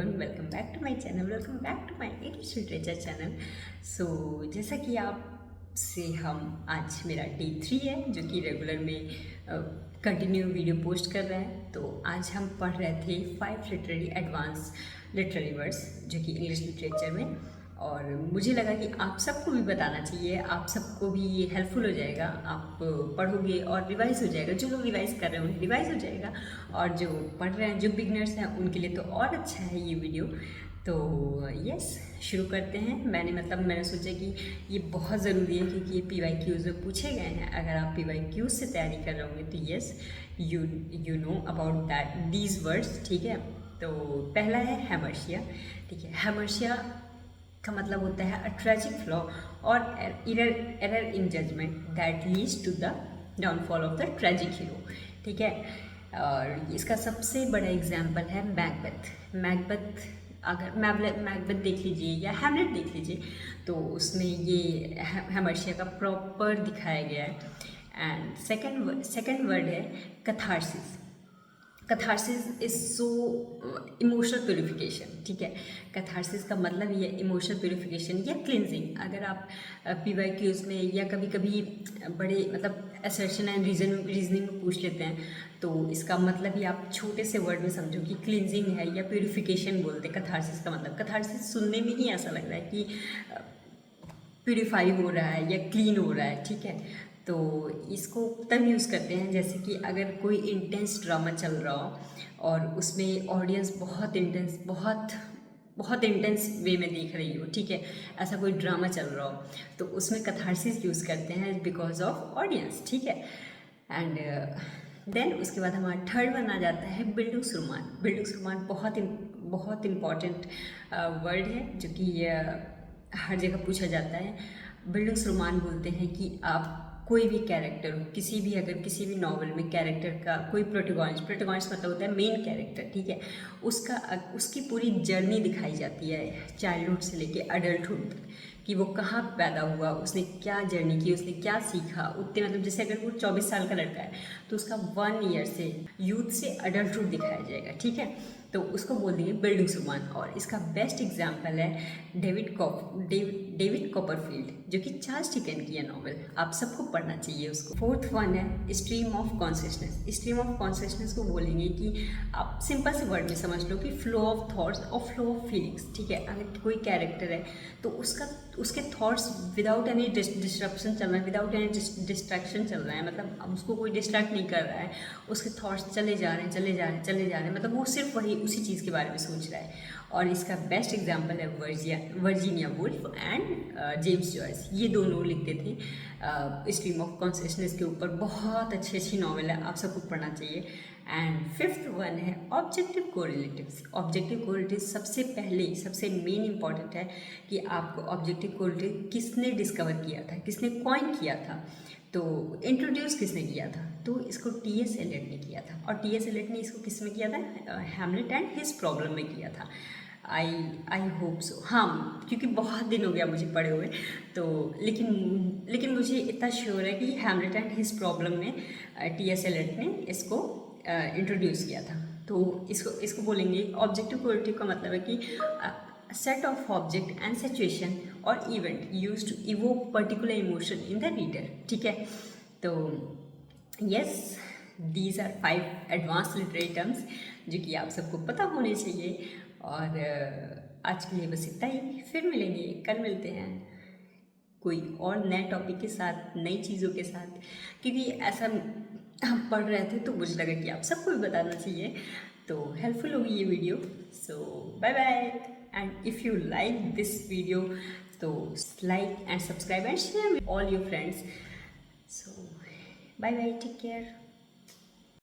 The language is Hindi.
Everyone, welcome back to my channel, welcome back to my English literature channel. So जैसा कि आप से हम आज मेरा डे 3 है जो कि रेगुलर में कंटिन्यू वीडियो पोस्ट कर रहे हैं। तो आज हम पढ़ रहे थे 5 लिटरेरी एडवांस लिटरेरी वर्ड्स जो कि इंग्लिश लिटरेचर में, और मुझे लगा कि आप सबको भी बताना चाहिए, आप सबको भी ये हेल्पफुल हो जाएगा। आप पढ़ोगे और रिवाइज हो जाएगा, जो लोग रिवाइज कर रहे हैं उन्हें रिवाइज हो जाएगा, और जो पढ़ रहे हैं, जो बिगनर्स हैं, उनके लिए तो और अच्छा है ये वीडियो। तो यस, शुरू करते हैं। मैंने सोचा कि ये बहुत ज़रूरी है क्योंकि ये PYQs में पूछे गए हैं। अगर आप PYQs से तैयारी कर रहे होंगे तो yes, you know about that these words, ठीक है। तो पहला है हैमर्शिया, ठीक है। हैमर्शिया का मतलब होता है अ ट्रेजिक फ्लॉ और error in judgment that leads to the downfall of the tragic hero, ठीक है। और इसका सबसे बड़ा एग्जाम्पल है मैकबेथ। अगर मैकबेथ देख लीजिए या हैमलेट देख लीजिए तो उसमें ये हैमर्शिया का प्रॉपर दिखाया गया है। एंड सेकेंड वर्ड है catharsis. Catharsis is so emotional purification, ठीक है। कथारसिस का मतलब ये इमोशनल प्योरिफिकेशन या क्लिनजिंग। अगर आप PYQs में या कभी कभी बड़े असर्शन एंड रीजनिंग में पूछ लेते हैं तो इसका मतलब ही आप छोटे से वर्ड में समझो कि क्लिनजिंग है या प्योरिफिकेशन बोलते हैं कथारसिस का मतलब। कथारसिस सुनने में ही ऐसा लग रहा है कि प्योरीफाई हो रहा है या क्लीन हो रहा है, ठीक है। तो इसको तब यूज़ करते हैं जैसे कि अगर कोई इंटेंस ड्रामा चल रहा हो और उसमें ऑडियंस बहुत इंटेंस वे में देख रही हो, ठीक है। ऐसा कोई ड्रामा चल रहा हो तो उसमें कथारसिस यूज़ करते हैं बिकॉज ऑफ ऑडियंस, ठीक है। एंड देन उसके बाद हमारा थर्ड वन आ जाता है बिल्डुंग्सरुमान। बिल्डुंग्सरुमान बहुत इम्पॉर्टेंट वर्ड है जो कि हर जगह पूछा जाता है। बिल्डुंग्सरुमान बोलते हैं कि आप कोई भी कैरेक्टर हो, किसी भी नॉवल में कैरेक्टर का कोई प्रोटोगॉनिस्ट मतलब होता है मेन कैरेक्टर, ठीक है। उसकी पूरी जर्नी दिखाई जाती है चाइल्डहुड से लेके अडल्टहुड तक, कि वो कहाँ पैदा हुआ, उसने क्या जर्नी की, उसने क्या सीखा। उतने जैसे अगर वो 24 साल का लड़का है तो उसका 1 ईयर से यूथ से अडल्टहुड दिखाया जाएगा, ठीक है। तो उसको बोल देंगे बिल्डुंग्सरुमान। और इसका बेस्ट एग्जाम्पल है डेविड कॉपरफील्ड जो कि चार्ल्स डिकेंस की है नॉवल। आप सबको पढ़ना चाहिए उसको। फोर्थ वन है stream of consciousness. Stream of consciousness को बोलेंगे कि आप सिंपल से वर्ड में समझ लो कि फ्लो ऑफ थॉट्स और फ्लो ऑफ फीलिंग्स, ठीक है। अगर कोई कैरेक्टर है तो उसके थॉट्स विदाउट एनी डिस्ट्रप्शन चल रहा है, विदाउट एनी डिस्ट्रैक्शन चल रहा है, मतलब उसको कोई डिस्ट्रैक्ट नहीं कर रहा है, उसके थॉट्स चले जा रहे हैं, मतलब वो सिर्फ उसी चीज़ के बारे में सोच रहा है। और इसका बेस्ट एग्जांपल है Virginia Woolf and James Joyce. ये दोनों लिखते थे स्ट्रीम ऑफ कॉन्शियसनेस के ऊपर। बहुत अच्छी नॉवल है, आप सबको पढ़ना चाहिए। एंड फिफ्थ वन है ऑब्जेक्टिव कोरिलेटिव्स। ऑब्जेक्टिव कोरिलेटिव सबसे मेन इंपॉर्टेंट है कि आपको ऑब्जेक्टिव कोरिलेटिव किसने डिस्कवर किया था, किसने कॉइन किया था, तो इंट्रोड्यूस किसने किया था, तो इसको T.S. एलियट ने किया था। और T.S. एलियट ने इसको किस में किया था, हैमलेट एंड हिज प्रॉब्लम में किया था। आई होप सो, हाँ, क्योंकि बहुत दिन हो गया मुझे पढ़े हुए तो, लेकिन मुझे इतना श्योर है कि हैमलेट एंड हिज प्रॉब्लम में T.S. एलियट ने इसको इंट्रोड्यूस किया था। तो इसको बोलेंगे ऑब्जेक्टिव कोरिलेटिव का मतलब है कि set of object and situation और event used to evoke particular emotion in the reader, ठीक है। तो yes, these are 5 advance literary terms जो कि आप सबको पता होने चाहिए। और आज के लिए बस इतना ही, फिर मिलेंगे, कल मिलते हैं कोई और नए टॉपिक के साथ, नई चीज़ों के साथ, क्योंकि ऐसा हम पढ़ रहे थे तो मुझे लगा कि आप सबको भी बताना चाहिए, तो हेल्पफुल होगी ये video. So bye bye, and if you like this video तो like and subscribe and share with all your friends. So bye bye, take care.